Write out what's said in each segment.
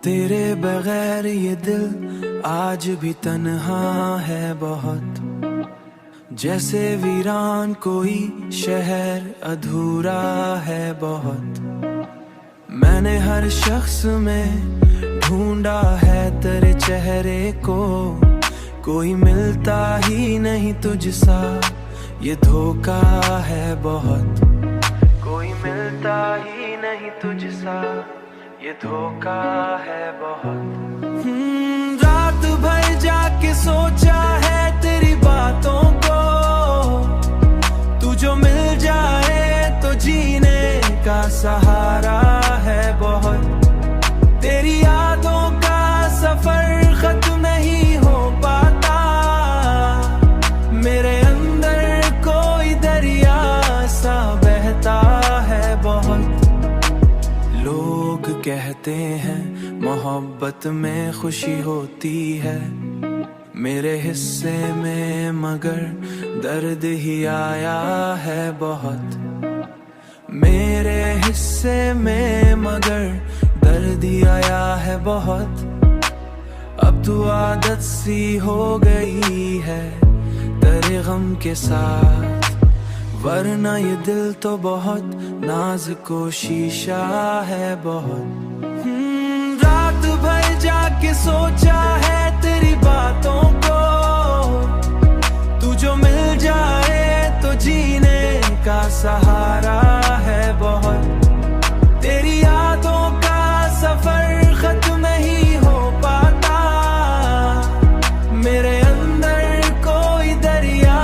तेरे बगैर ये दिल आज भी तन्हा है बहुत, जैसे वीरान कोई शहर अधूरा है बहुत। मैंने हर शख्स में ढूंढा है तेरे चेहरे को, कोई मिलता ही नहीं तुझसा, ये धोखा है बहुत। कोई मिलता ही नहीं तुझसा, ये धोखा है बहुत। रात भर जाके सोचा है तेरी बातों को, तू जो मिल जाए तो जीने का सहारा है बहुत। तेरी यादों का सफर खत्म नहीं हो पाता, मेरे अंदर कोई दरिया सा बहता है बहुत। लोग कहते हैं मोहब्बत में खुशी होती है, मेरे हिस्से में मगर दर्द ही आया है बहुत। मेरे हिस्से में मगर दर्द ही आया है बहुत। अब तो आदत सी हो गई है तेरे गम के साथ, वरना ये दिल तो बहुत नाज़ुको शीशा है बहुत। रात भर जाके सोचा है तेरी बातों को, तू जो मिल जाए तो जीने का सहारा है बहुत। तेरी यादों का सफर खत्म नहीं हो पाता, मेरे अंदर कोई दरिया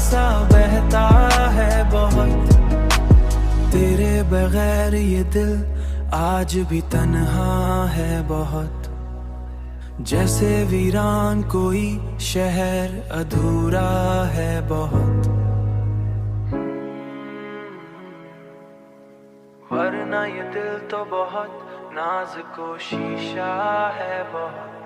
सा बहता है बहुत। तेरे बगैर ये दिल आज भी तन्हा है बहुत, जैसे वीरान कोई शहर अधूरा है बहुत। वरना ये दिल तो बहुत नाज़ुको शीशा है बहुत।